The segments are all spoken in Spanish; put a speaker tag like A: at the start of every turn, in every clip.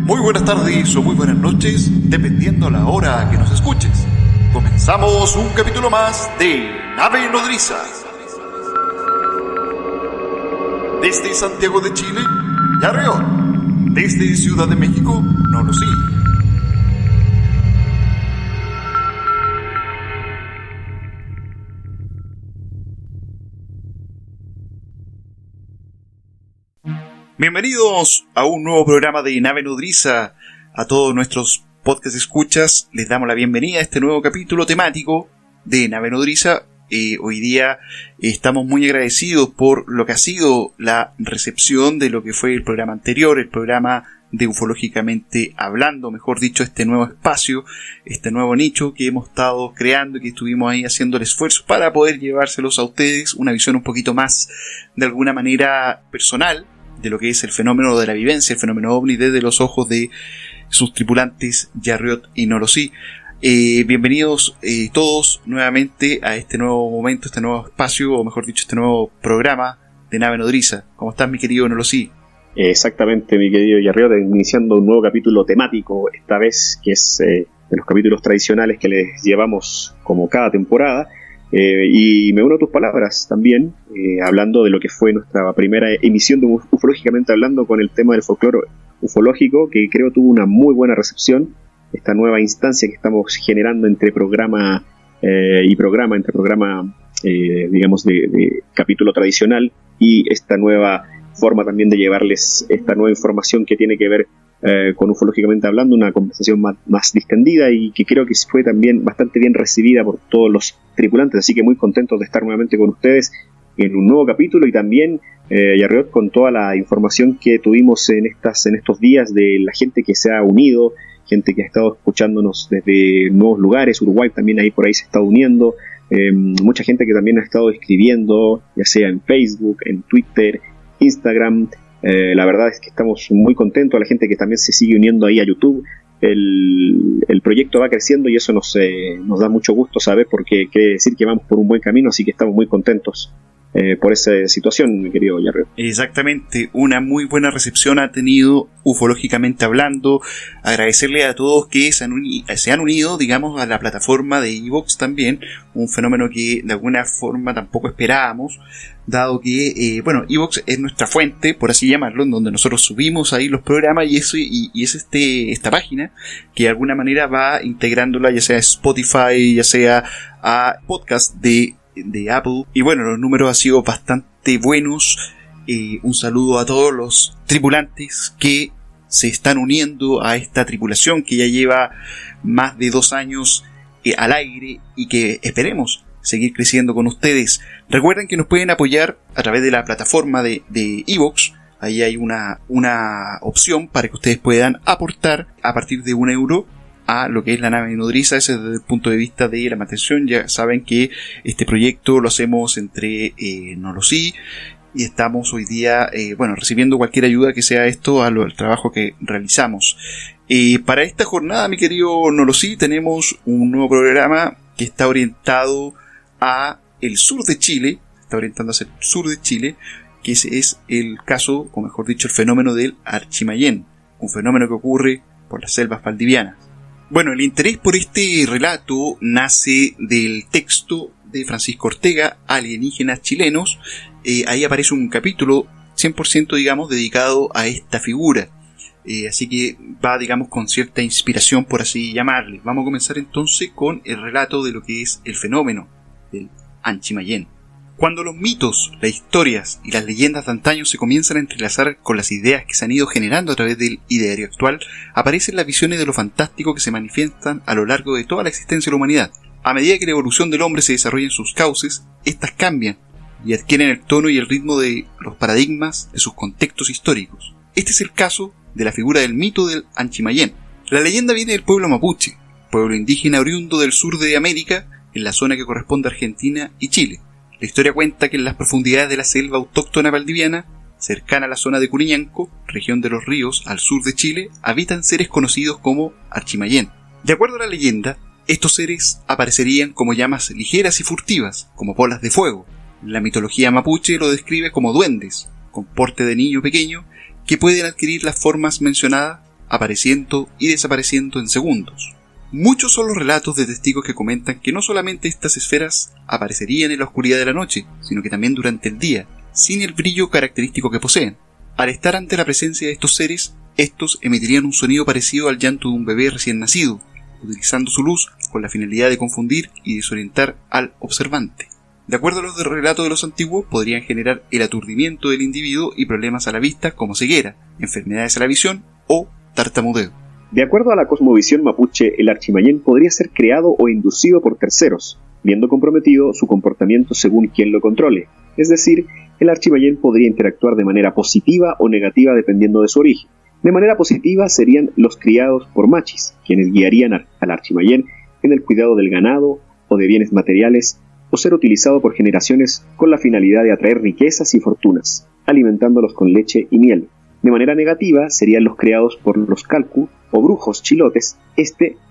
A: Muy buenas tardes o muy buenas noches, dependiendo la hora que nos escuches. Comenzamos un capítulo más de Nave Nodriza. Desde Santiago de Chile, Yarrión. Desde Ciudad de México, Nolosí. Bienvenidos a un nuevo programa de Nave Nodriza. A todos nuestros podcast escuchas les damos la bienvenida a este nuevo capítulo temático de Nave Nodriza. Hoy día estamos muy agradecidos por lo que ha sido la recepción de lo que fue el programa anterior, el programa de Ufológicamente Hablando, mejor dicho, este nuevo espacio, este nuevo nicho que hemos estado creando y que estuvimos ahí haciendo el esfuerzo para poder llevárselos a ustedes, una visión un poquito más, de alguna manera, personal de lo que es el fenómeno de la vivencia, el fenómeno OVNI desde los ojos de sus tripulantes Yarriot y Nolosí. Bienvenidos todos nuevamente a este nuevo momento, este nuevo espacio, o mejor dicho, este nuevo programa de Nave Nodriza. ¿Cómo estás, mi querido Nolosí?
B: Exactamente, mi querido Yarriot, iniciando un nuevo capítulo temático, esta vez que es de los capítulos tradicionales que les llevamos como cada temporada. Y me uno a tus palabras también, hablando de lo que fue nuestra primera emisión de Ufológicamente Hablando con el tema del folclore ufológico, que creo tuvo una muy buena recepción. Esta nueva instancia que estamos generando entre programa y programa, entre programa, digamos, de capítulo tradicional y esta nueva forma también de llevarles esta nueva información que tiene que ver con Ufológicamente Hablando, una conversación más distendida y que creo que fue también bastante bien recibida por todos los tripulantes, así que muy contentos de estar nuevamente con ustedes en un nuevo capítulo y también, Yarriot, con toda la información que tuvimos en estos días de la gente que se ha unido, gente que ha estado escuchándonos desde nuevos lugares. Uruguay también ahí por ahí se está uniendo, mucha gente que también ha estado escribiendo, ya sea en Facebook, en Twitter, Instagram. La verdad es que estamos muy contentos, a la gente que también se sigue uniendo ahí a YouTube. El proyecto va creciendo y eso nos da mucho gusto saber, porque quiere decir que vamos por un buen camino, así que estamos muy contentos por esa situación, mi querido Yarriot.
A: Exactamente, una muy buena recepción ha tenido Ufológicamente Hablando. Agradecerle a todos que se han unido, digamos, a la plataforma de iVoox también, un fenómeno que de alguna forma tampoco esperábamos, dado que, iVoox es nuestra fuente, por así llamarlo, en donde nosotros subimos ahí los programas y es esta página que de alguna manera va integrándola, ya sea a Spotify, ya sea a podcast de Apple. Y bueno, los números han sido bastante buenos. Un saludo a todos los tripulantes que se están uniendo a esta tripulación que ya lleva más de 2 años al aire y que esperemos seguir creciendo con ustedes. Recuerden que nos pueden apoyar a través de la plataforma de iVoox. Ahí hay una opción para que ustedes puedan aportar a partir de €1 a lo que es la Nave Nodriza. Ese desde el punto de vista de la mantención. Ya saben que este proyecto lo hacemos entre Nolosí y estamos hoy día recibiendo cualquier ayuda que sea esto al trabajo que realizamos. Para esta jornada, mi querido Nolosí, tenemos un nuevo programa que está orientado a el sur de Chile, está orientando hacia el sur de Chile, que ese es el caso, o mejor dicho, el fenómeno del Archimayén, un fenómeno que ocurre por las selvas valdivianas. Bueno, el interés por este relato nace del texto de Francisco Ortega, Alienígenas Chilenos. Ahí aparece un capítulo 100%, digamos, dedicado a esta figura. Así que va, digamos, con cierta inspiración, por así llamarle. Vamos a comenzar entonces con el relato de lo que es el fenómeno del Anchimayén. Cuando los mitos, las historias y las leyendas de antaño se comienzan a entrelazar con las ideas que se han ido generando a través del ideario actual, aparecen las visiones de lo fantástico que se manifiestan a lo largo de toda la existencia de la humanidad. A medida que la evolución del hombre se desarrolla en sus cauces, estas cambian y adquieren el tono y el ritmo de los paradigmas de sus contextos históricos. Este es el caso de la figura del mito del Anchimayén. La leyenda viene del pueblo mapuche, pueblo indígena oriundo del sur de América, en la zona que corresponde a Argentina y Chile. La historia cuenta que en las profundidades de la selva autóctona valdiviana, cercana a la zona de Curiñanco, región de los ríos al sur de Chile, habitan seres conocidos como Archimayén. De acuerdo a la leyenda, estos seres aparecerían como llamas ligeras y furtivas, como bolas de fuego. La mitología mapuche lo describe como duendes, con porte de niño pequeño, que pueden adquirir las formas mencionadas apareciendo y desapareciendo en segundos. Muchos son los relatos de testigos que comentan que no solamente estas esferas aparecerían en la oscuridad de la noche, sino que también durante el día, sin el brillo característico que poseen. Al estar ante la presencia de estos seres, estos emitirían un sonido parecido al llanto de un bebé recién nacido, utilizando su luz con la finalidad de confundir y desorientar al observante. De acuerdo a los relatos de los antiguos, podrían generar el aturdimiento del individuo y problemas a la vista como ceguera, enfermedades a la visión o tartamudeo.
B: De acuerdo a la cosmovisión mapuche, el Archimayén podría ser creado o inducido por terceros, viendo comprometido su comportamiento según quien lo controle. Es decir, el Archimayén podría interactuar de manera positiva o negativa dependiendo de su origen. De manera positiva serían los criados por machis, quienes guiarían al Archimayén en el cuidado del ganado o de bienes materiales, o ser utilizado por generaciones con la finalidad de atraer riquezas y fortunas, alimentándolos con leche y miel. De manera negativa serían los creados por los calcu o brujos chilotes.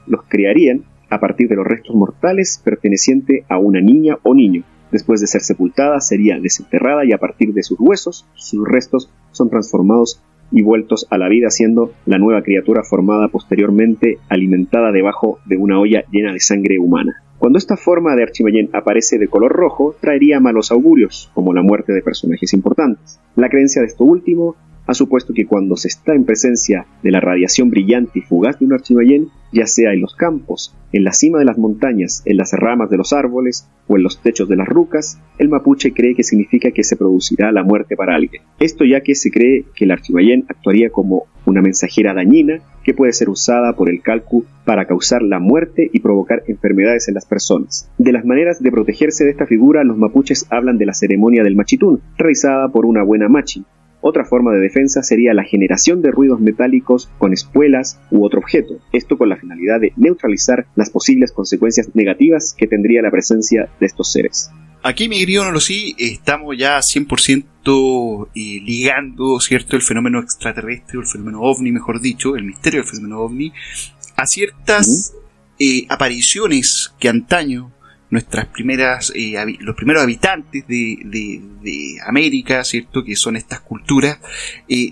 B: Los crearían a partir de los restos mortales pertenecientes a una niña o niño. Después de ser sepultada sería desenterrada y a partir de sus huesos, sus restos son transformados y vueltos a la vida, siendo la nueva criatura formada posteriormente alimentada debajo de una olla llena de sangre humana. Cuando esta forma de Archimayén aparece de color rojo, traería malos augurios, como la muerte de personajes importantes. La creencia de esto último ha supuesto que cuando se está en presencia de la radiación brillante y fugaz de un Archimayén, ya sea en los campos, en la cima de las montañas, en las ramas de los árboles o en los techos de las rucas, el mapuche cree que significa que se producirá la muerte para alguien. Esto ya que se cree que el Archimayén actuaría como una mensajera dañina que puede ser usada por el calcu para causar la muerte y provocar enfermedades en las personas. De las maneras de protegerse de esta figura, los mapuches hablan de la ceremonia del machitún, realizada por una buena machi. Otra forma de defensa sería la generación de ruidos metálicos con espuelas u otro objeto, esto con la finalidad de neutralizar las posibles consecuencias negativas que tendría la presencia de estos seres.
A: Aquí, mi querido Nolosí, estamos ya 100% ligando, ¿cierto?, el fenómeno extraterrestre, o el fenómeno ovni, mejor dicho, el misterio del fenómeno ovni, a ciertas apariciones que antaño nuestras primeras, los primeros habitantes de América, ¿cierto?, que son estas culturas,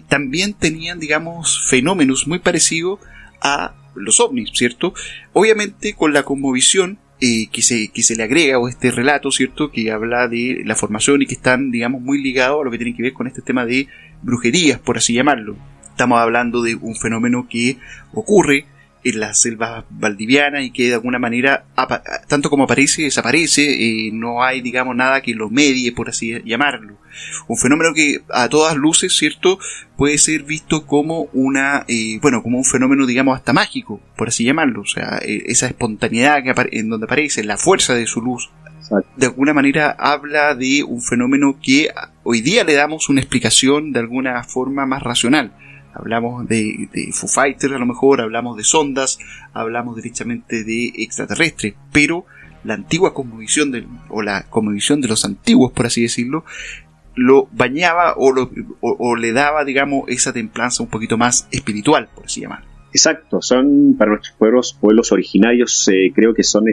A: también tenían, digamos, fenómenos muy parecidos a los ovnis, ¿cierto? Obviamente con la cosmovisión que se le agrega, o este relato, ¿cierto?, que habla de la formación y que están, digamos, muy ligados a lo que tiene que ver con este tema de brujerías, por así llamarlo. Estamos hablando de un fenómeno que ocurre en las selvas valdivianas y que de alguna manera, tanto como aparece, desaparece, no hay, digamos, nada que lo medie, por así llamarlo. Un fenómeno que a todas luces, ¿cierto?, puede ser visto como como un fenómeno, digamos, hasta mágico, por así llamarlo. O sea, esa espontaneidad en donde aparece, la fuerza de su luz, de alguna manera habla de un fenómeno que hoy día le damos una explicación de alguna forma más racional. Hablamos de Foo Fighters, a lo mejor, hablamos de sondas, hablamos directamente de extraterrestres, pero la antigua cosmovisión la cosmovisión de los antiguos, por así decirlo, lo bañaba o le daba, digamos, esa templanza un poquito más espiritual, por así llamarlo.
B: Exacto, son para nuestros pueblos originarios, creo que son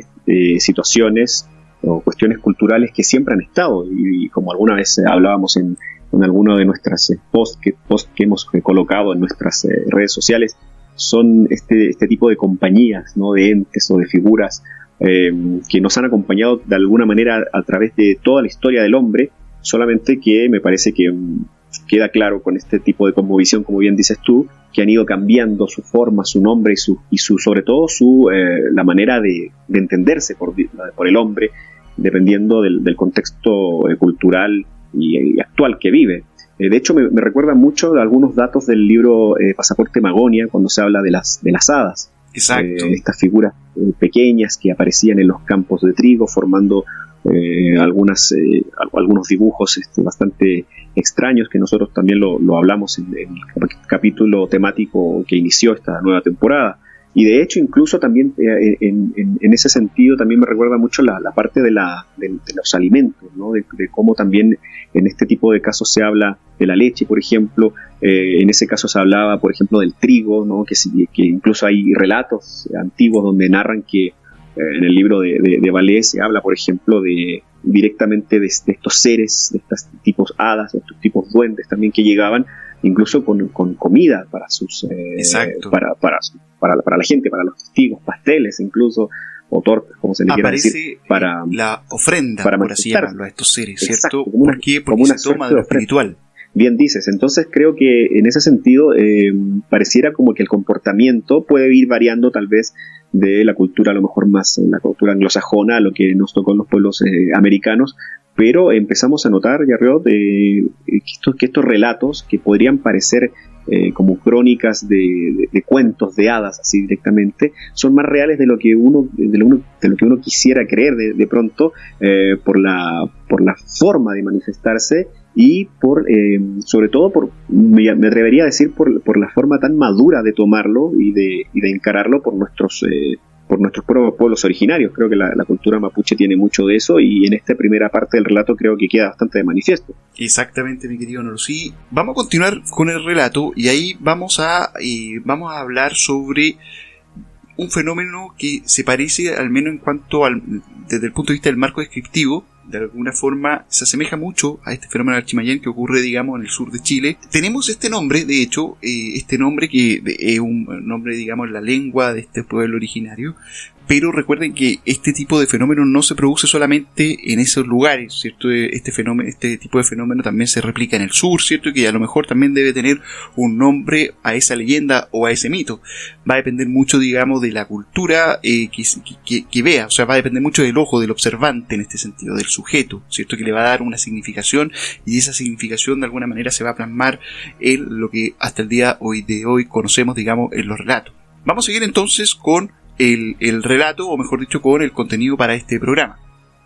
B: situaciones o cuestiones culturales que siempre han estado, y como alguna vez hablábamos en alguno de nuestras posts que hemos colocado en nuestras redes sociales, son este tipo de compañías, ¿no?, de entes o de figuras que nos han acompañado de alguna manera a través de toda la historia del hombre, solamente que me parece que queda claro con este tipo de cosmovisión, como bien dices tú, que han ido cambiando su forma, su nombre y sobre todo la manera de entenderse por el hombre, dependiendo del contexto cultural y actual que vive. De hecho, me recuerda mucho de algunos datos del libro Pasaporte Magonia, cuando se habla de las hadas.
A: Exacto.
B: Estas figuras pequeñas que aparecían en los campos de trigo, formando algunos dibujos bastante extraños, que nosotros también lo hablamos en el capítulo temático que inició esta nueva temporada. Y de hecho, incluso también en ese sentido también me recuerda mucho la parte de los alimentos, ¿no? De cómo también en este tipo de casos se habla de la leche, por ejemplo. En ese caso se hablaba, por ejemplo, del trigo, ¿no? Que incluso hay relatos antiguos donde narran que en el libro de Valés se habla, por ejemplo, directamente de estos seres, de estos tipos hadas, de estos tipos duendes también que llegaban incluso con comida para sus para la gente, para los testigos, pasteles incluso, o tortas, como se le quiera decir,
A: para la ofrenda,
B: para
A: por así llamarlo, a estos seres, ¿cierto?
B: Exacto,
A: ¿Por qué? Porque se toma de lo espiritual.
B: Bien dices, entonces creo que en ese sentido pareciera como que el comportamiento puede ir variando tal vez de la cultura, a lo mejor más la cultura anglosajona, a lo que nos tocó en los pueblos americanos, pero empezamos a notar, Yarriot, que estos relatos que podrían parecer como crónicas de cuentos de hadas, así directamente, son más reales de lo que uno quisiera creer de pronto, por la forma de manifestarse y sobre todo me atrevería a decir por la forma tan madura de tomarlo y de encararlo por nuestros pueblos originarios. Creo que la cultura mapuche tiene mucho de eso, y en esta primera parte del relato creo que queda bastante de manifiesto.
A: Exactamente, mi querido Noro. Sí, vamos a continuar con el relato, y ahí vamos a hablar sobre un fenómeno que se parece, al menos en cuanto desde el punto de vista del marco descriptivo, de alguna forma se asemeja mucho a este fenómeno del Archimayén que ocurre, digamos, en el sur de Chile. Tenemos este nombre, de hecho, este nombre que es un nombre, digamos, en la lengua de este pueblo originario, pero recuerden que este tipo de fenómeno no se produce solamente en esos lugares, ¿cierto? Este tipo de fenómeno también se replica en el sur, ¿cierto? Que a lo mejor también debe tener un nombre a esa leyenda o a ese mito. Va a depender mucho, digamos, de la cultura que vea, o sea, va a depender mucho del ojo, del observante en este sentido, del sujeto, ¿cierto? Que le va a dar una significación, y esa significación de alguna manera se va a plasmar en lo que hasta el día de hoy conocemos, digamos, en los relatos. Vamos a seguir entonces con el relato, o mejor dicho, con el contenido para este programa.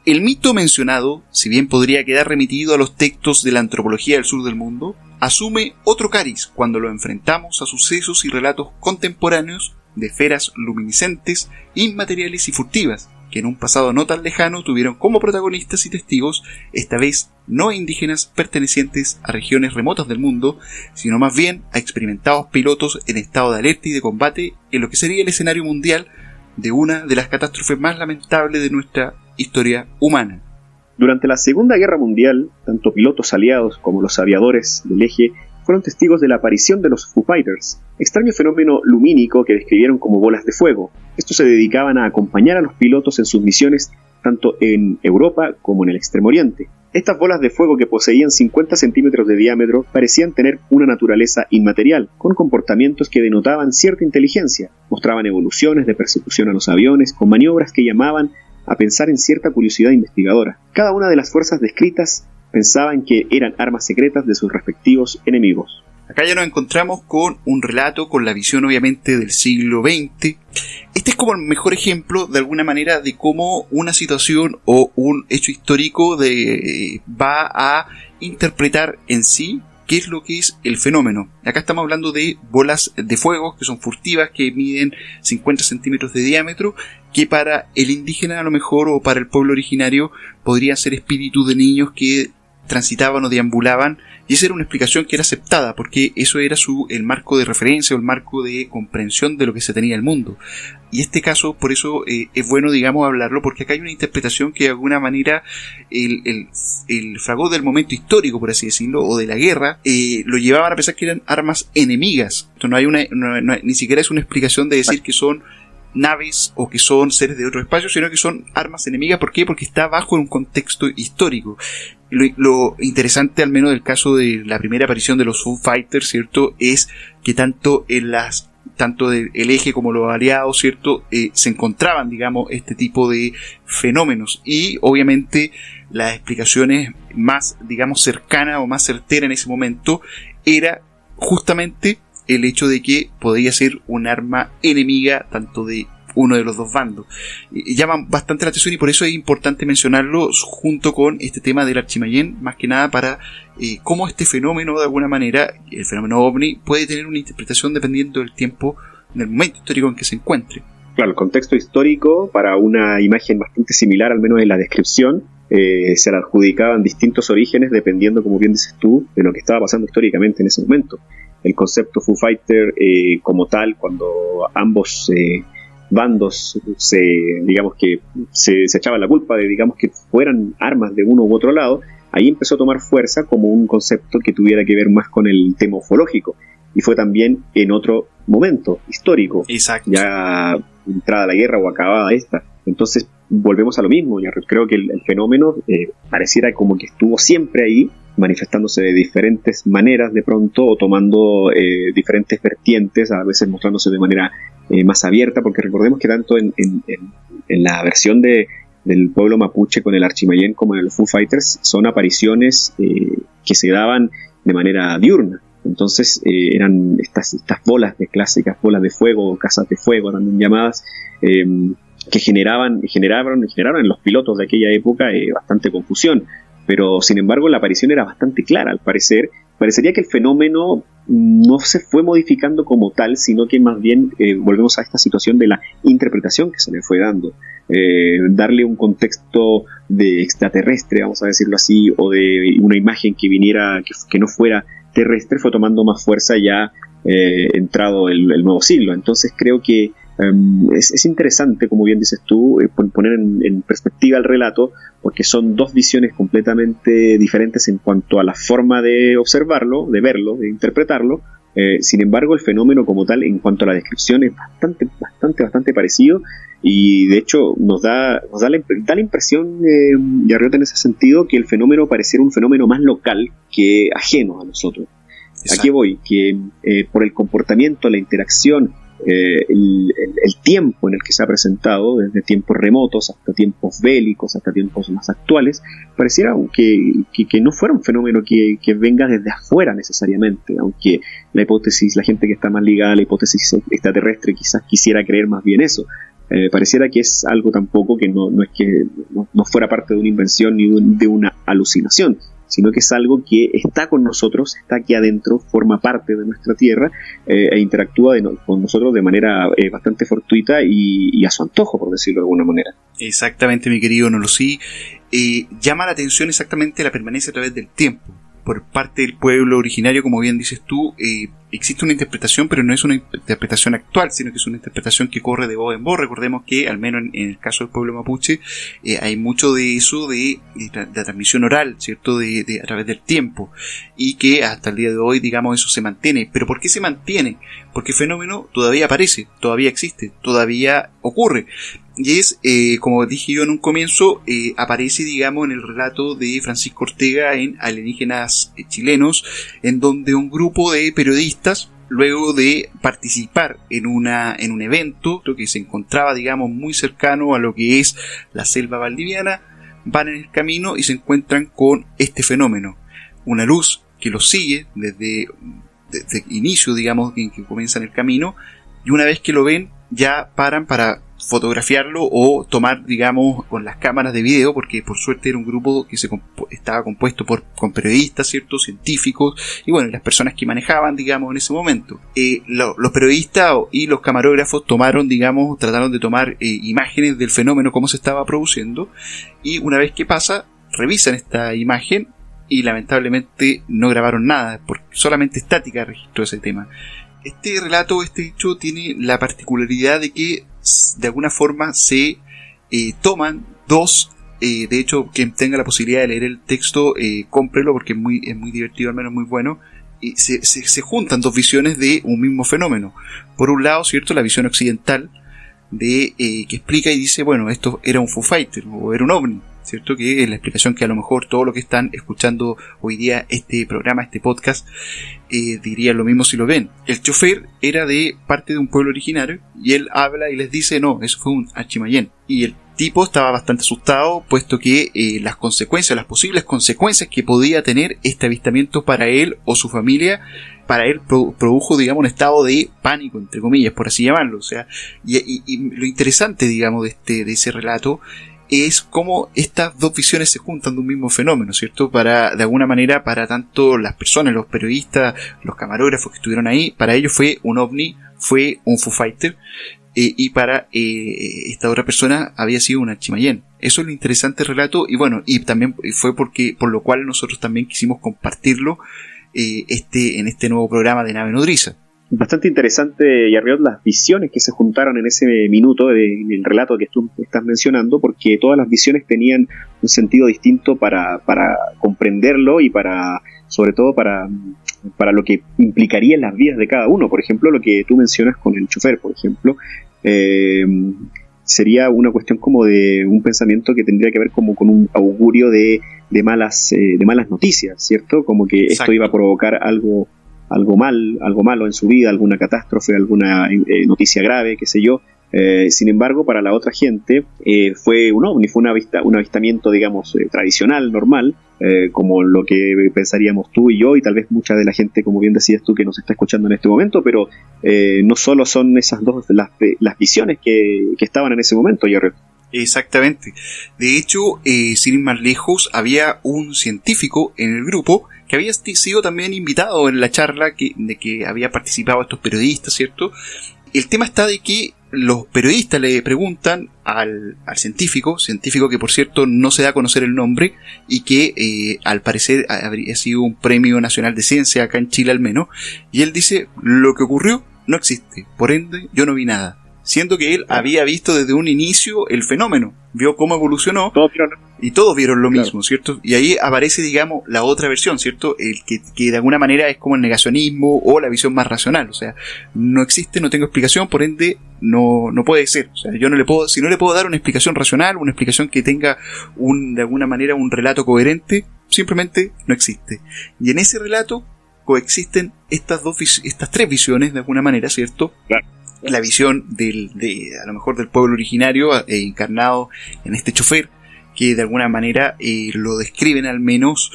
A: El mito mencionado, si bien podría quedar remitido a los textos de la antropología del sur del mundo, asume otro cariz cuando lo enfrentamos a sucesos y relatos contemporáneos de esferas luminiscentes, inmateriales y furtivas, que en un pasado no tan lejano tuvieron como protagonistas y testigos, esta vez no indígenas pertenecientes a regiones remotas del mundo, sino más bien a experimentados pilotos en estado de alerta y de combate en lo que sería el escenario mundial de una de las catástrofes más lamentables de nuestra historia humana.
B: Durante la Segunda Guerra Mundial, tanto pilotos aliados como los aviadores del eje fueron testigos de la aparición de los Foo Fighters, extraño fenómeno lumínico que describieron como bolas de fuego. Estos se dedicaban a acompañar a los pilotos en sus misiones tanto en Europa como en el Extremo Oriente. Estas bolas de fuego, que poseían 50 centímetros de diámetro, parecían tener una naturaleza inmaterial, con comportamientos que denotaban cierta inteligencia. Mostraban evoluciones de persecución a los aviones, con maniobras que llamaban a pensar en cierta curiosidad investigadora. Cada una de las fuerzas descritas pensaban que eran armas secretas de sus respectivos enemigos.
A: Acá ya nos encontramos con un relato con la visión obviamente del siglo XX. Este es como el mejor ejemplo de alguna manera de cómo una situación o un hecho histórico va a interpretar en sí qué es lo que es el fenómeno. Acá estamos hablando de bolas de fuego que son furtivas, que miden 50 centímetros de diámetro, que para el indígena a lo mejor, o para el pueblo originario, podrían ser espíritus de niños que transitaban o deambulaban, y esa era una explicación que era aceptada, porque eso era el marco de referencia o el marco de comprensión de lo que se tenía en el mundo. Y este caso, por eso es bueno, digamos, hablarlo, porque acá hay una interpretación que de alguna manera el fragor del momento histórico, por así decirlo, o de la guerra, lo llevaban a pensar que eran armas enemigas. Entonces ni siquiera es una explicación de decir que son naves o que son seres de otro espacio, sino que son armas enemigas. ¿Por qué? Porque está bajo un contexto histórico. Lo interesante, al menos del caso de la primera aparición de los Foo Fighters, ¿cierto?, es que tanto del eje como los aliados, ¿cierto?, se encontraban, digamos, este tipo de fenómenos, y obviamente las explicaciones más, digamos, cercanas o más certeras en ese momento era justamente el hecho de que podría ser un arma enemiga tanto de uno de los dos bandos. Llaman bastante la atención, y por eso es importante mencionarlo junto con este tema del Archimayén, más que nada para cómo este fenómeno, de alguna manera, el fenómeno ovni, puede tener una interpretación dependiendo del tiempo, del momento histórico en que se encuentre.
B: Claro, el contexto histórico, para una imagen bastante similar, al menos en la descripción, se le adjudicaban distintos orígenes dependiendo, como bien dices tú, de lo que estaba pasando históricamente en ese momento. El concepto Foo Fighter como tal, cuando ambos bandos se echaban la culpa de, digamos, que fueran armas de uno u otro lado, ahí empezó a tomar fuerza como un concepto que tuviera que ver más con el tema ufológico. Y fue también en otro momento histórico.
A: Exacto.
B: Ya entrada la guerra o acabada esta. Entonces volvemos a lo mismo. Yo creo que el fenómeno pareciera como que estuvo siempre ahí, manifestándose de diferentes maneras de pronto, o tomando diferentes vertientes, a veces mostrándose de manera más abierta, porque recordemos que tanto en la versión del pueblo mapuche con el Archimayén como en los Foo Fighters son apariciones que se daban de manera diurna. Entonces eran estas bolas de clásicas bolas de fuego, casas de fuego también llamadas, que generaron en los pilotos de aquella época bastante confusión, pero sin embargo la aparición era bastante clara. Al parecer, parecería que el fenómeno no se fue modificando como tal, sino que más bien volvemos a esta situación de la interpretación que se le fue dando. Darle un contexto de extraterrestre, vamos a decirlo así, o de una imagen que viniera, que no fuera terrestre, fue tomando más fuerza ya entrado el nuevo siglo. Entonces creo que es interesante, como bien dices tú, poner en perspectiva el relato, porque son dos visiones completamente diferentes en cuanto a la forma de observarlo, de verlo, de interpretarlo. Sin embargo, el fenómeno como tal, en cuanto a la descripción, es bastante parecido, y de hecho nos da la impresión, Yarriot, en ese sentido, que el fenómeno pareciera un fenómeno más local que ajeno a nosotros. Exacto. ¿A qué voy? Que por el comportamiento, la interacción, el tiempo en el que se ha presentado, desde tiempos remotos hasta tiempos bélicos, hasta tiempos más actuales, pareciera que no fuera un fenómeno que venga desde afuera necesariamente, aunque la gente que está más ligada a la hipótesis extraterrestre quizás quisiera creer más bien eso. Pareciera que es algo tampoco que no es que no fuera parte de una invención ni de una alucinación, sino que es algo que está con nosotros, está aquí adentro, forma parte de nuestra tierra, e interactúa con nosotros de manera bastante fortuita y a su antojo, por decirlo de alguna manera.
A: Exactamente, mi querido Nolosí. Llama la atención exactamente la permanencia a través del tiempo por parte del pueblo originario, como bien dices tú. Existe una interpretación, pero no es una interpretación actual, sino que es una interpretación que corre de voz en voz. Recordemos que, al menos en el caso del pueblo mapuche, hay mucho de eso de transmisión oral, ¿cierto? A través del tiempo, y que hasta el día de hoy, digamos, eso se mantiene. ¿Pero por qué se mantiene? Porque el fenómeno todavía aparece, todavía existe, todavía ocurre. Y es, como dije yo en un comienzo, aparece, digamos, en el relato de Francisco Ortega en Alienígenas Chilenos, en donde un grupo de periodistas, luego de participar en un evento que se encontraba, digamos, muy cercano a lo que es la selva valdiviana, van en el camino y se encuentran con este fenómeno. Una luz que los sigue desde inicio, digamos, en que comienzan el camino, y una vez que lo ven, ya paran para fotografiarlo o tomar, digamos, con las cámaras de video, porque por suerte era un grupo que estaba compuesto con periodistas, ¿cierto? Científicos, y bueno, las personas que manejaban, digamos, en ese momento. Los periodistas y los camarógrafos trataron de tomar imágenes del fenómeno, cómo se estaba produciendo, y una vez que pasa, revisan esta imagen y lamentablemente no grabaron nada, porque solamente estática registró ese tema. Este relato, este hecho, tiene la particularidad de que de alguna forma se toman dos, de hecho, quien tenga la posibilidad de leer el texto, cómprelo porque es muy divertido, al menos muy bueno, y se juntan dos visiones de un mismo fenómeno. Por un lado, ¿cierto?, la visión occidental que explica y dice, bueno, esto era un Foo Fighter o era un ovni, ¿cierto? Que es la explicación que a lo mejor todos los que están escuchando hoy día este programa, este podcast, dirían lo mismo si lo ven. El chofer era de parte de un pueblo originario y él habla y les dice, no, eso fue un Archimayén. Y el tipo estaba bastante asustado, puesto que las posibles consecuencias que podía tener este avistamiento para él o su familia, para él produjo, digamos, un estado de pánico, entre comillas, por así llamarlo. O sea, y lo interesante, digamos, de ese relato es cómo estas dos visiones se juntan de un mismo fenómeno, ¿cierto? De alguna manera, para tanto las personas, los periodistas, los camarógrafos que estuvieron ahí, para ellos fue un ovni, fue un Foo Fighter, y para esta otra persona había sido un Archimayén. Eso es lo interesante del relato, y bueno, y también fue por lo cual nosotros también quisimos compartirlo en este nuevo programa de Nave Nodriza.
B: Bastante interesante, Yarriot, las visiones que se juntaron en ese minuto en el relato que tú estás mencionando, porque todas las visiones tenían un sentido distinto para comprenderlo y sobre todo para lo que implicaría en las vidas de cada uno. Por ejemplo, lo que tú mencionas con el chofer, por ejemplo, sería una cuestión como de un pensamiento que tendría que ver como con un augurio de malas noticias, ¿cierto? Como que
A: Exacto.
B: Esto iba a provocar algo malo en su vida, alguna catástrofe, alguna noticia grave, qué sé yo. Sin embargo, para la otra gente fue un ovni, fue un avistamiento, digamos, tradicional, normal, como lo que pensaríamos tú y yo, y tal vez mucha de la gente, como bien decías tú, que nos está escuchando en este momento, pero no solo son esas dos las visiones que estaban en ese momento, Yarriot.
A: Exactamente. De hecho, sin ir más lejos, había un científico en el grupo que había sido también invitado en la charla de que había participado estos periodistas, ¿cierto? El tema está de que los periodistas le preguntan al científico que por cierto no se da a conocer el nombre y que al parecer habría sido un premio nacional de ciencia acá en Chile al menos, y él dice: lo que ocurrió no existe, por ende yo no vi nada. Siendo que él había visto desde un inicio el fenómeno, vio cómo evolucionó y todos vieron lo mismo, ¿cierto? Y ahí aparece, digamos, la otra versión, ¿cierto? El que de alguna manera es como el negacionismo o la visión más racional, o sea, no existe, no tengo explicación, por ende no puede ser. O sea, yo no le puedo dar una explicación racional, una explicación que tenga de alguna manera un relato coherente, simplemente no existe. Y en ese relato coexisten estas tres visiones de alguna manera, ¿cierto?
B: Claro.
A: La visión a lo mejor del pueblo originario encarnado en este chofer, que de alguna manera lo describen al menos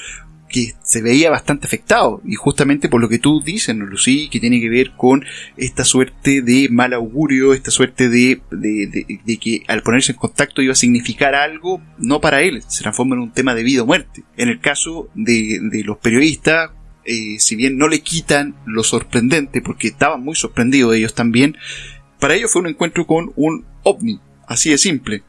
A: que se veía bastante afectado, y justamente por lo que tú dices, ¿no, Lucy? Que tiene que ver con esta suerte de mal augurio, esta suerte de que al ponerse en contacto iba a significar algo, no para él, se transforma en un tema de vida o muerte. En el caso de los periodistas, si bien no le quitan lo sorprendente, porque estaban muy sorprendidos ellos también, para ellos fue un encuentro con un ovni, así de simple,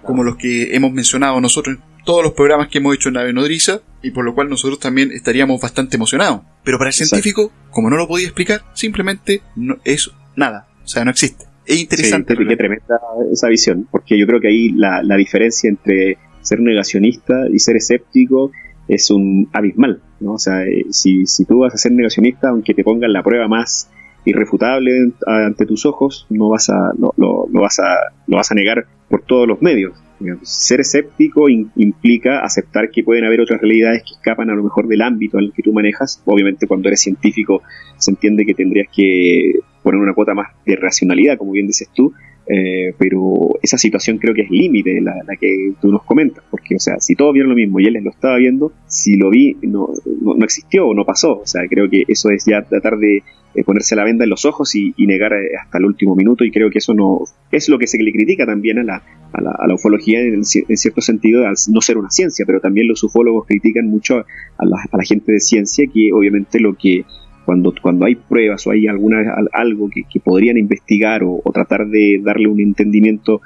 A: como los que hemos mencionado nosotros en todos los programas que hemos hecho en Nave Nodriza, y por lo cual nosotros también estaríamos bastante emocionados. Pero para el científico, como no lo podía explicar, simplemente no es nada, o sea, no existe. Es interesante.
B: Sí, qué tremenda esa visión, porque yo creo que ahí la diferencia entre ser negacionista y ser escéptico es un abismal, ¿no? O sea, si tú vas a ser negacionista, aunque te pongan la prueba más irrefutable ante tus ojos, lo vas a negar por todos los medios. Digamos, ser escéptico implica aceptar que pueden haber otras realidades que escapan a lo mejor del ámbito al que tú manejas. Obviamente, cuando eres científico se entiende que tendrías que poner una cuota más de racionalidad, como bien dices tú, pero esa situación creo que es límite, la que tú nos comentas, porque, o sea, si todos vieron lo mismo y él lo estaba viendo, si lo vi, no existió o no pasó. O sea, creo que eso es ya tratar de ponerse la venda en los ojos y negar hasta el último minuto, y creo que eso no es lo que se le critica también a la ufología en cierto sentido, al no ser una ciencia. Pero también los ufólogos critican mucho a la gente de ciencia, que obviamente cuando hay pruebas o hay algo que podrían investigar o tratar de darle un entendimiento,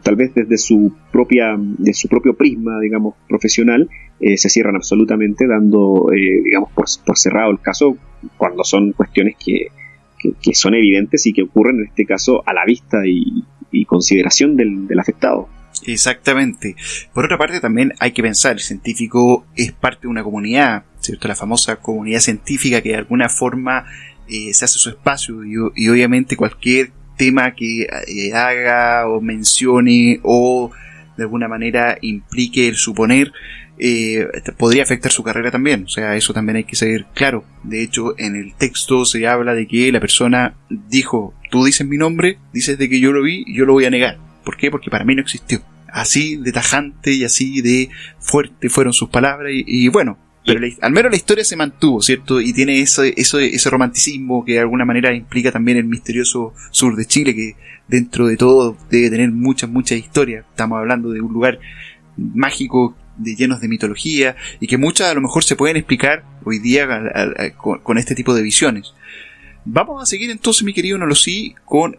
B: tal vez desde su propio prisma, digamos, profesional, se cierran absolutamente, dando, digamos, por cerrado el caso, cuando son cuestiones que son evidentes y que ocurren en este caso a la vista y consideración del afectado.
A: Exactamente. Por otra parte, también hay que pensar, el científico es parte de una comunidad, ¿cierto? La famosa comunidad científica, que de alguna forma se hace su espacio, y obviamente cualquier tema que haga o mencione o de alguna manera implique el suponer, podría afectar su carrera también. O sea, eso también hay que ser claro. De hecho, en el texto se habla de que la persona dijo: tú dices mi nombre, dices de que yo lo vi, yo lo voy a negar. ¿Por qué? Porque para mí no existió. Así de tajante y así de fuerte fueron sus palabras, y bueno, pero al menos la historia se mantuvo, ¿cierto? Y tiene ese romanticismo que de alguna manera implica también el misterioso sur de Chile, que dentro de todo debe tener muchas historias. Estamos hablando de un lugar mágico, llenos de mitología, y que muchas a lo mejor se pueden explicar hoy día con este tipo de visiones. Vamos a seguir entonces, mi querido Nolosí, con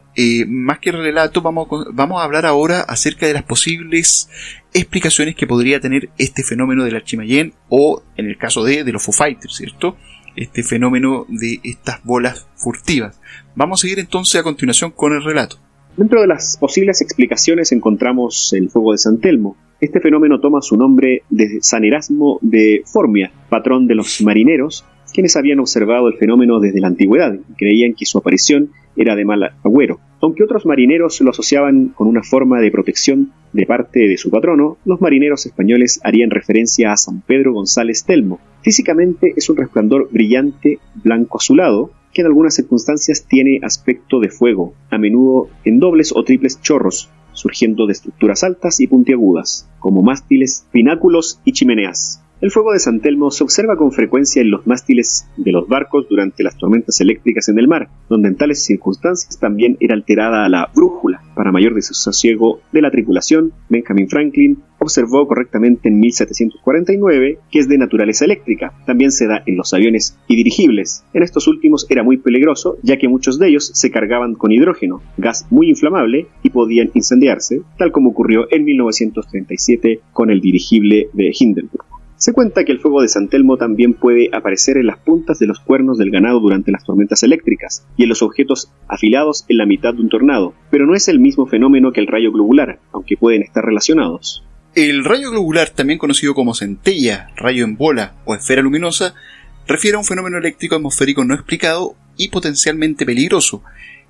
A: más que relato, vamos a hablar ahora acerca de las posibles explicaciones que podría tener este fenómeno del Archimayén, o en el caso de los Foo Fighters, ¿cierto? este fenómeno de estas bolas furtivas. Vamos a seguir entonces a continuación con el relato.
B: Dentro de las posibles explicaciones encontramos el fuego de San Telmo. Este fenómeno toma su nombre de San Erasmo de Formia, patrón de los marineros, quienes habían observado el fenómeno desde la antigüedad y creían que su aparición era de mal agüero. Aunque otros marineros lo asociaban con una forma de protección de parte de su patrono, los marineros españoles harían referencia a San Pedro González Telmo. Físicamente es un resplandor brillante, blanco azulado, que en algunas circunstancias tiene aspecto de fuego, a menudo en dobles o triples chorros, surgiendo de estructuras altas y puntiagudas, como mástiles, pináculos y chimeneas. El fuego de San Telmo se observa con frecuencia en los mástiles de los barcos durante las tormentas eléctricas en el mar, donde en tales circunstancias también era alterada la brújula. Para mayor desasosiego de la tripulación, Benjamin Franklin observó correctamente en 1749 que es de naturaleza eléctrica. También se da en los aviones y dirigibles. En estos últimos era muy peligroso, ya que muchos de ellos se cargaban con hidrógeno, gas muy inflamable, y podían incendiarse, tal como ocurrió en 1937 con el dirigible de Hindenburg. Se cuenta que el fuego de San Telmo también puede aparecer en las puntas de los cuernos del ganado durante las tormentas eléctricas y en los objetos afilados en la mitad de un tornado, pero no es el mismo fenómeno que el rayo globular, aunque pueden estar relacionados.
A: El rayo globular, también conocido como centella, rayo en bola o esfera luminosa, refiere a un fenómeno eléctrico atmosférico no explicado y potencialmente peligroso.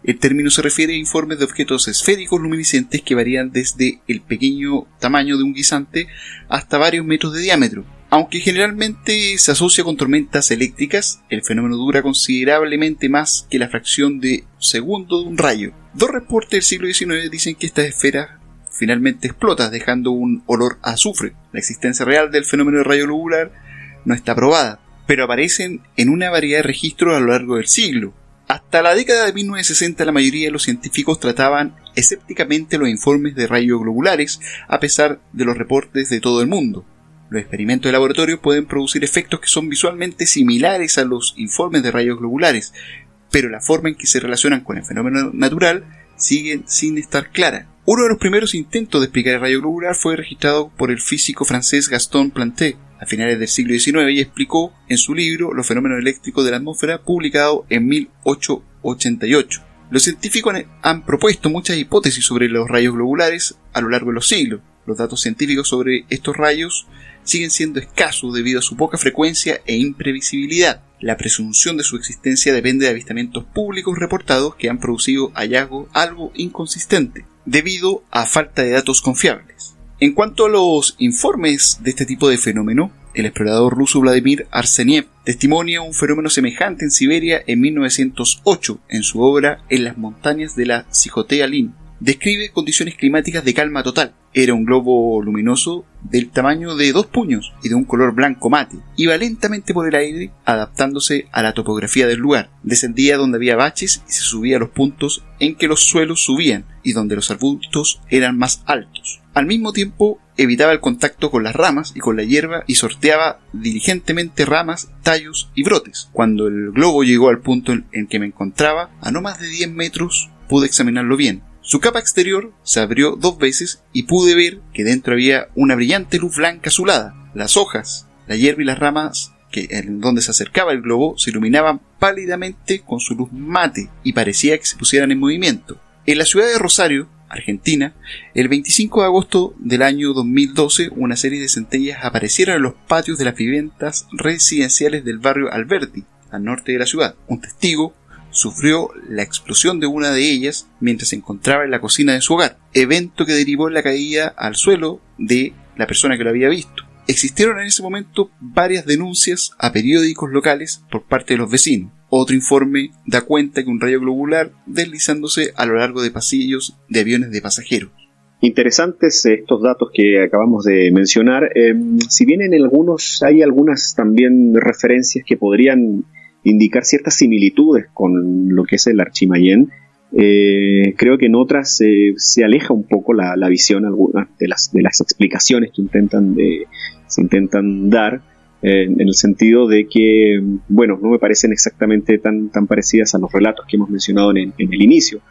A: El término se refiere a informes de objetos esféricos luminiscentes que varían desde el pequeño tamaño de un guisante hasta varios metros de diámetro. Aunque generalmente se asocia con tormentas eléctricas, el fenómeno dura considerablemente más que la fracción de segundo de un rayo. Dos reportes del siglo XIX dicen que esta esfera finalmente explota, dejando un olor a azufre. La existencia real del fenómeno de rayo globular no está probada, pero aparecen en una variedad de registros a lo largo del siglo. Hasta la década de 1960 la mayoría de los científicos trataban escépticamente los informes de rayos globulares, a pesar de los reportes de todo el mundo. Los experimentos de laboratorio pueden producir efectos que son visualmente similares a los informes de rayos globulares, pero la forma en que se relacionan con el fenómeno natural sigue sin estar clara. Uno de los primeros intentos de explicar el rayo globular fue registrado por el físico francés Gaston Planté a finales del siglo XIX y explicó en su libro Los fenómenos eléctricos de la atmósfera, publicado en 1888. Los científicos han propuesto muchas hipótesis sobre los rayos globulares a lo largo de los siglos. Los datos científicos sobre estos rayos siguen siendo escasos debido a su poca frecuencia e imprevisibilidad. La presunción de su existencia depende de avistamientos públicos reportados que han producido hallazgos algo inconsistentes, debido a falta de datos confiables. En cuanto a los informes de este tipo de fenómeno, el explorador ruso Vladimir Arseniev testimonia un fenómeno semejante en Siberia en 1908 en su obra En las montañas de la Sijotea-Lin. Describe condiciones climáticas de calma total. Era un globo luminoso del tamaño de 2 puños y de un color blanco mate. Iba lentamente por el aire, adaptándose a la topografía del lugar. Descendía donde había baches y se subía a los puntos en que los suelos subían y donde los arbustos eran más altos. Al mismo tiempo, evitaba el contacto con las ramas y con la hierba y sorteaba diligentemente ramas, tallos y brotes. Cuando el globo llegó al punto en que me encontraba, a no más de 10 metros, pude examinarlo bien. Su capa exterior se abrió 2 veces y pude ver que dentro había una brillante luz blanca azulada. Las hojas, la hierba y las ramas en donde se acercaba el globo se iluminaban pálidamente con su luz mate y parecía que se pusieran en movimiento. En la ciudad de Rosario, Argentina, el 25 de agosto del año 2012, una serie de centellas aparecieron en los patios de las viviendas residenciales del barrio Alberti, al norte de la ciudad. Un testigo sufrió la explosión de una de ellas mientras se encontraba en la cocina de su hogar, evento que derivó en la caída al suelo de la persona que lo había visto. Existieron en ese momento varias denuncias a periódicos locales por parte de los vecinos. Otro informe da cuenta que un rayo globular deslizándose a lo largo de pasillos de aviones de pasajeros.
B: Interesantes estos datos que acabamos de mencionar. Si bien en algunos hay algunas también referencias que podrían indicar ciertas similitudes con lo que es el Archimayén, creo que en otras se aleja un poco la visión algunas de las explicaciones que se intentan dar, en el sentido de que, bueno, no me parecen exactamente tan parecidas a los relatos que hemos mencionado en el inicio.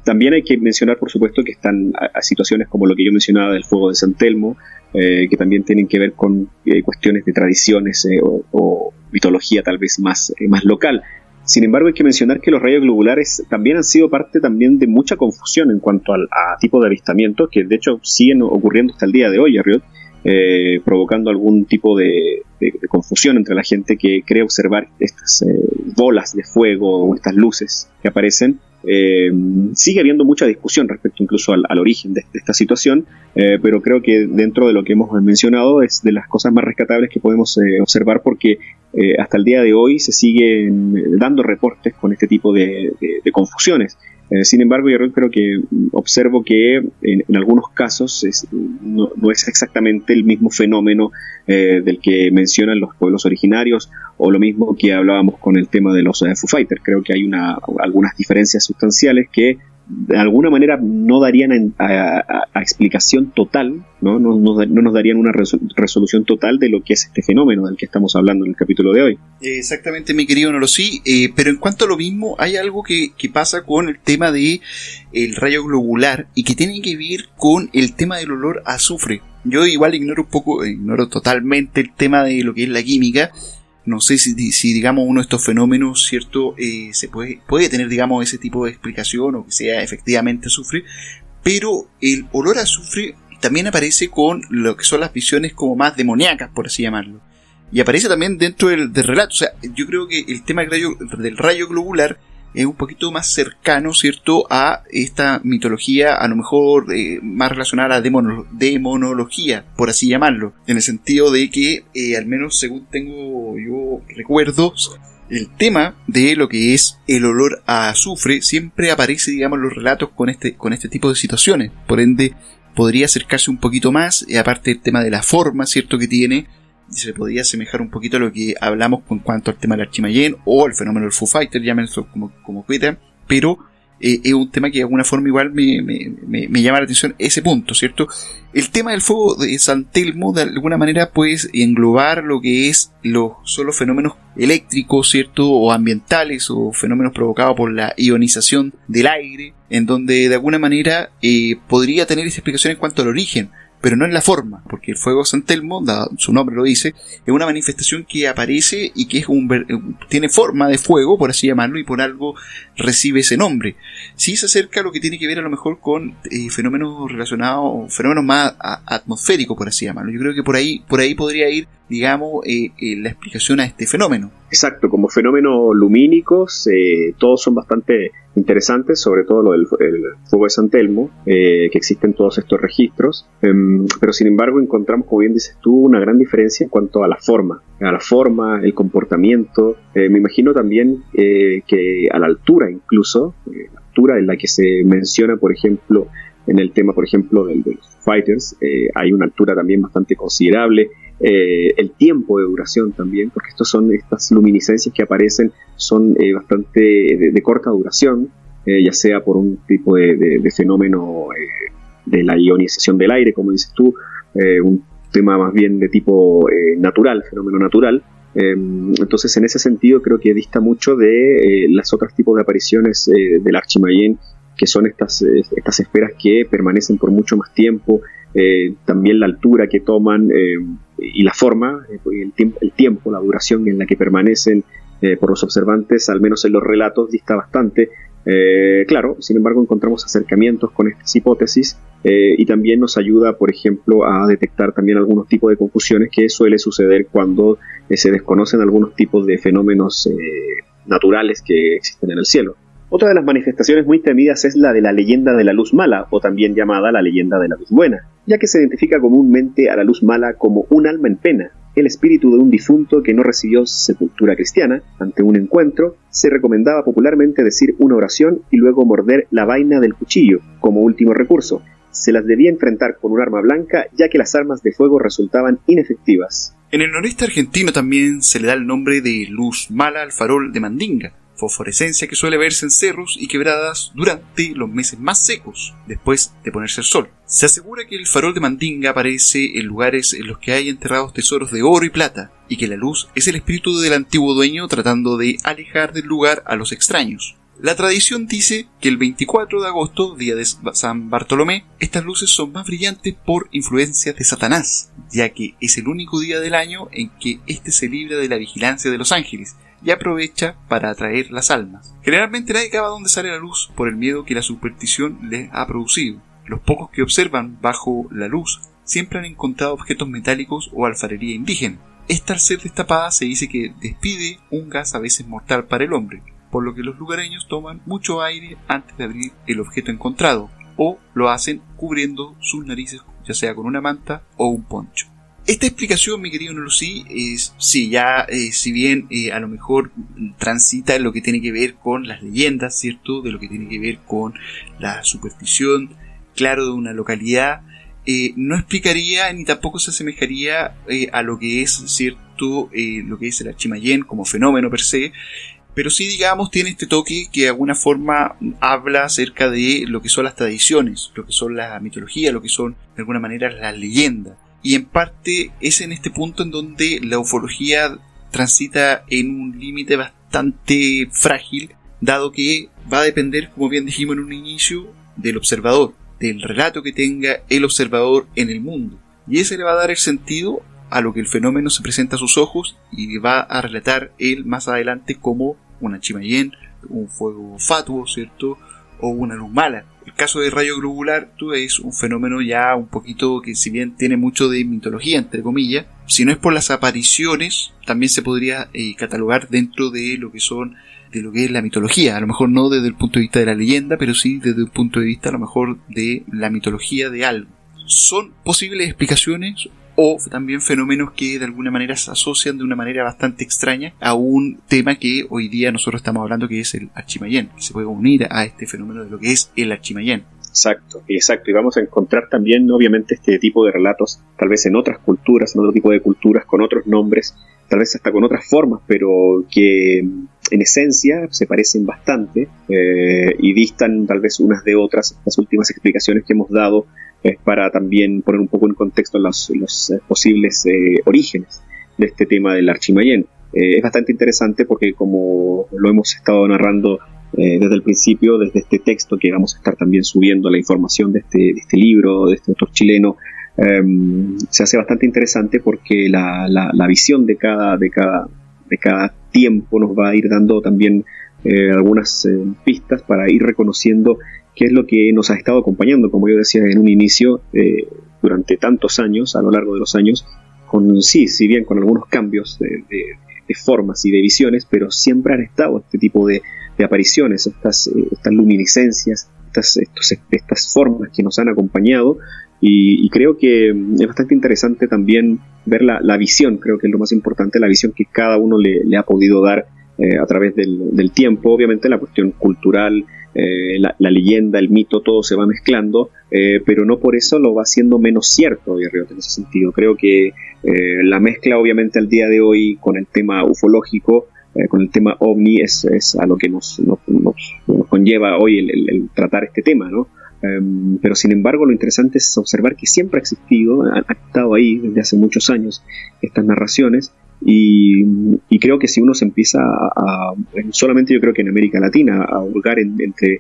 B: También hay que mencionar, por supuesto, que están a situaciones como lo que yo mencionaba del fuego de San Telmo, que también tienen que ver con cuestiones de tradiciones o mitología tal vez más local. Sin embargo, hay que mencionar que los rayos globulares también han sido parte también de mucha confusión en cuanto a tipo de avistamiento, que de hecho siguen ocurriendo hasta el día de hoy, Arriot, provocando algún tipo de confusión entre la gente que cree observar estas bolas de fuego o estas luces que aparecen. Sigue habiendo mucha discusión respecto incluso al origen de esta situación, pero creo que dentro de lo que hemos mencionado es de las cosas más rescatables que podemos observar, porque hasta el día de hoy se siguen dando reportes con este tipo de confusiones. Sin embargo, yo creo que observo que en algunos casos no es exactamente el mismo fenómeno del que mencionan los pueblos originarios, o lo mismo que hablábamos con el tema de los Foo Fighters. Creo que hay algunas diferencias sustanciales que de alguna manera no darían a explicación total, no nos darían una resolución total de lo que es este fenómeno del que estamos hablando en el capítulo de hoy.
A: Exactamente, mi querido Norosí, pero en cuanto a lo mismo, hay algo que pasa con el tema de el rayo globular y que tiene que ver con el tema del olor a azufre. Yo igual ignoro totalmente el tema de lo que es la química. No sé si digamos, uno de estos fenómenos, ¿cierto? Se puede tener, digamos, ese tipo de explicación, o que sea efectivamente azufre, pero el olor a azufre también aparece con lo que son las visiones como más demoníacas, por así llamarlo. Y aparece también dentro del relato. O sea, yo creo que el tema del rayo globular es un poquito más cercano, ¿cierto?, a esta mitología, a lo mejor más relacionada a la demonología, por así llamarlo, en el sentido de que, al menos según tengo yo recuerdos, el tema de lo que es el olor a azufre siempre aparece, digamos, en los relatos con este tipo de situaciones. Por ende, podría acercarse un poquito más, aparte del tema de la forma, ¿cierto?, que tiene, y se podría asemejar un poquito a lo que hablamos con cuanto al tema del Archimayén o el fenómeno del Foo Fighter, llámenlo como quieran, pero es un tema que de alguna forma igual me llama la atención ese punto, ¿cierto? El tema del fuego de San Telmo de alguna manera puede englobar lo que son los fenómenos eléctricos, ¿cierto?, o ambientales, o fenómenos provocados por la ionización del aire, en donde de alguna manera podría tener esa explicación en cuanto al origen, pero no en la forma, porque el fuego de San Telmo, su nombre lo dice, es una manifestación que aparece y que tiene forma de fuego, por así llamarlo, y por algo recibe ese nombre. Sí se acerca a lo que tiene que ver a lo mejor con fenómenos relacionados, fenómenos más atmosféricos, por así llamarlo. Yo creo que por ahí podría ir, digamos, la explicación a este fenómeno.
B: Exacto, como fenómenos lumínicos, todos son bastante interesantes, sobre todo lo del fuego de San Telmo, que existen todos estos registros, pero sin embargo encontramos, como bien dices tú, una gran diferencia en cuanto a la forma, el comportamiento. Me imagino también que a la altura incluso, la altura en la que se menciona, por ejemplo, en el tema, por ejemplo, de los Fighters, hay una altura también bastante considerable. El tiempo de duración también, porque estas luminiscencias que aparecen son bastante de corta duración, ya sea por un tipo de fenómeno de la ionización del aire, como dices tú, un tema más bien de tipo natural, fenómeno natural. Entonces, en ese sentido, creo que dista mucho de los otros tipos de apariciones del Archimayén, que son estas esferas que permanecen por mucho más tiempo, también la altura que toman y la forma, el tiempo, la duración en la que permanecen por los observantes, al menos en los relatos, dista bastante. Claro, sin embargo, encontramos acercamientos con estas hipótesis y también nos ayuda, por ejemplo, a detectar también algunos tipos de confusiones que suele suceder cuando se desconocen algunos tipos de fenómenos naturales que existen en el cielo. Otra de las manifestaciones muy temidas es la de la leyenda de la luz mala, o también llamada la leyenda de la luz buena, ya que se identifica comúnmente a la luz mala como un alma en pena, el espíritu de un difunto que no recibió sepultura cristiana. Ante un encuentro, se recomendaba popularmente decir una oración y luego morder la vaina del cuchillo, como último recurso. Se las debía enfrentar con un arma blanca, ya que las armas de fuego resultaban inefectivas.
A: En el noreste argentino también se le da el nombre de luz mala al farol de Mandinga, fosforescencia que suele verse en cerros y quebradas durante los meses más secos, después de ponerse el sol. Se asegura que el farol de Mandinga aparece en lugares en los que hay enterrados tesoros de oro y plata, y que la luz es el espíritu del antiguo dueño tratando de alejar del lugar a los extraños. La tradición dice que el 24 de agosto, día de San Bartolomé, estas luces son más brillantes por influencias de Satanás, ya que es el único día del año en que éste se libra de la vigilancia de los ángeles y aprovecha para atraer las almas. Generalmente nadie acaba donde sale la luz por el miedo que la superstición les ha producido. Los pocos que observan bajo la luz siempre han encontrado objetos metálicos o alfarería indígena. Esta, al ser destapada, se dice que despide un gas a veces mortal para el hombre, por lo que los lugareños toman mucho aire antes de abrir el objeto encontrado, o lo hacen cubriendo sus narices, ya sea con una manta o un poncho. Esta explicación, mi querido Nolosí, si bien a lo mejor transita en lo que tiene que ver con las leyendas, ¿cierto? De lo que tiene que ver con la superstición, claro, de una localidad, no explicaría ni tampoco se asemejaría a lo que es, ¿cierto? Lo que es el Achimayén como fenómeno per se, pero sí, digamos, tiene este toque que de alguna forma habla acerca de lo que son las tradiciones, lo que son la mitología, lo que son de alguna manera las leyendas. Y en parte es en este punto en donde la ufología transita en un límite bastante frágil, dado que va a depender, como bien dijimos en un inicio, del observador, del relato que tenga el observador en el mundo. Y ese le va a dar el sentido a lo que el fenómeno se presenta a sus ojos y va a relatar él más adelante como una Achimayén, un fuego fatuo, ¿cierto? O una luz mala. El caso de rayo globular es un fenómeno ya un poquito que, si bien tiene mucho de mitología, entre comillas, si no es por las apariciones, también se podría catalogar dentro de lo que es la mitología. A lo mejor no desde el punto de vista de la leyenda, pero sí desde un punto de vista a lo mejor de la mitología de algo. Son posibles explicaciones o también fenómenos que de alguna manera se asocian de una manera bastante extraña a un tema que hoy día nosotros estamos hablando, que es el Achimayén, que se puede unir a este fenómeno de lo que es el Achimayén.
B: Exacto, y vamos a encontrar también obviamente este tipo de relatos, tal vez en otras culturas, en otro tipo de culturas, con otros nombres, tal vez hasta con otras formas, pero que en esencia se parecen bastante y distan tal vez unas de otras. Las últimas explicaciones que hemos dado es para también poner un poco en contexto los posibles orígenes de este tema del Achimayén. Es bastante interesante porque, como lo hemos estado narrando desde el principio, desde este texto que vamos a estar también subiendo la información de este libro, de este autor chileno, se hace bastante interesante porque la visión de cada tiempo nos va a ir dando también algunas pistas para ir reconociendo qué es lo que nos ha estado acompañando, como yo decía en un inicio, durante tantos años, a lo largo de los años, si bien con algunos cambios de formas y de visiones, pero siempre han estado este tipo de apariciones, estas luminiscencias, estas formas que nos han acompañado, y creo que es bastante interesante también ver la visión. Creo que es lo más importante, la visión que cada uno le ha podido dar a través del tiempo. Obviamente la cuestión cultural, la leyenda, el mito, todo se va mezclando, pero no por eso lo va haciendo menos cierto, Riot, en ese sentido. Creo que la mezcla, obviamente, al día de hoy con el tema ufológico, con el tema ovni, es a lo que nos conlleva hoy el tratar este tema, ¿no? Pero sin embargo, lo interesante es observar que siempre ha existido, ha estado ahí desde hace muchos años estas narraciones. Y creo que si uno se empieza solamente yo creo que en América Latina, a hurgar entre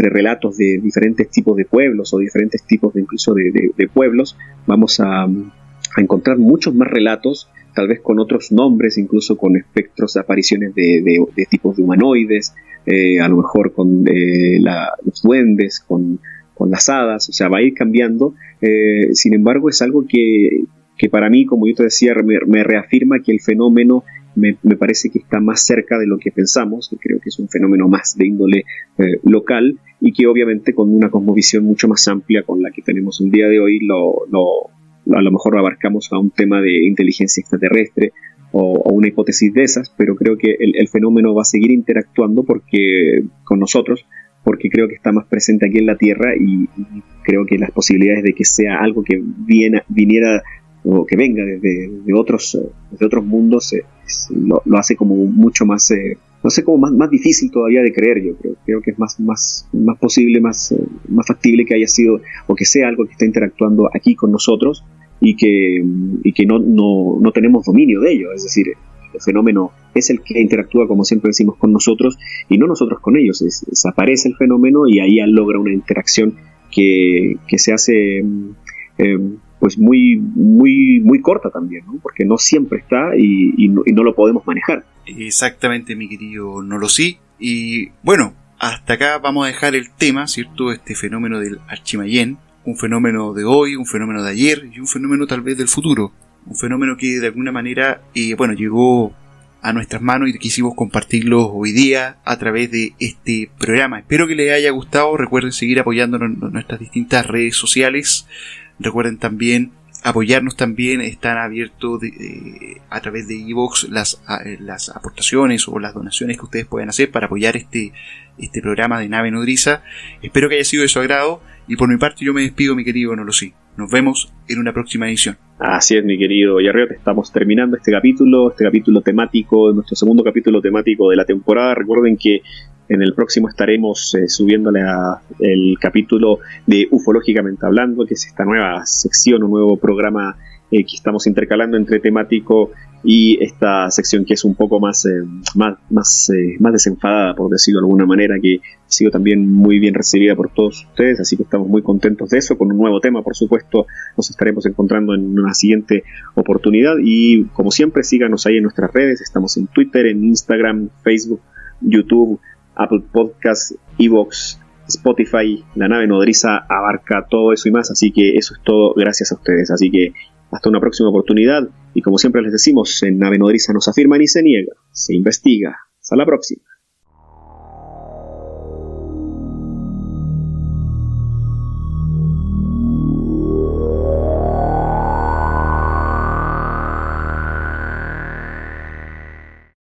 B: relatos de diferentes tipos de pueblos o diferentes tipos incluso de pueblos, vamos a encontrar muchos más relatos, tal vez con otros nombres, incluso con espectros de apariciones de tipos de humanoides, a lo mejor con los duendes, con las hadas. O sea, va a ir cambiando. Sin embargo, es algo que para mí, como yo te decía, me reafirma que el fenómeno me parece que está más cerca de lo que pensamos, que creo que es un fenómeno más de índole local, y que obviamente con una cosmovisión mucho más amplia con la que tenemos el día de hoy, a lo mejor abarcamos a un tema de inteligencia extraterrestre o una hipótesis de esas, pero creo que el fenómeno va a seguir interactuando con nosotros, porque creo que está más presente aquí en la Tierra, y creo que las posibilidades de que sea algo que viniera o que venga de otros mundos lo hace como mucho más, no sé, como más difícil todavía de creer. Yo creo que es más posible, más factible que haya sido o que sea algo que está interactuando aquí con nosotros y que no tenemos dominio de ello. Es decir, el fenómeno es el que interactúa, como siempre decimos, con nosotros y no nosotros con ellos. Aparece el fenómeno y ahí logra una interacción que se hace pues muy corta también, ¿no? Porque no siempre está y no lo podemos manejar.
A: Exactamente, mi querido Nolosí. Y bueno, hasta acá vamos a dejar el tema, ¿cierto? Este fenómeno del Archimayén, un fenómeno de hoy, un fenómeno de ayer y un fenómeno tal vez del futuro. Un fenómeno que de alguna manera, llegó a nuestras manos y quisimos compartirlo hoy día a través de este programa. Espero que les haya gustado. Recuerden seguir apoyándonos en nuestras distintas redes sociales. Recuerden también apoyarnos también. Están abiertos a través de iVoox las aportaciones o las donaciones que ustedes puedan hacer para apoyar este programa de Nave Nodriza. Espero que haya sido de su agrado y por mi parte yo me despido, mi querido Nolosí. Nos vemos en una próxima edición.
B: Así es, mi querido Yarriot, estamos terminando este capítulo temático, nuestro segundo capítulo temático de la temporada. Recuerden que en el próximo estaremos subiéndole el capítulo de Ufológicamente Hablando, que es esta nueva sección, un nuevo programa que estamos intercalando entre temático y esta sección que es un poco más desenfadada, por decirlo de alguna manera, que ha sido también muy bien recibida por todos ustedes, así que estamos muy contentos de eso, con un nuevo tema, por supuesto. Nos estaremos encontrando en una siguiente oportunidad y como siempre síganos ahí en nuestras redes. Estamos en Twitter, en Instagram, Facebook, YouTube, Apple Podcasts, iVoox, Spotify. La Nave Nodriza abarca todo eso y más, así que eso es todo gracias a ustedes. Así que hasta una próxima oportunidad y como siempre les decimos, en Nave Nodriza no se afirma ni se niega, se investiga. Hasta la próxima.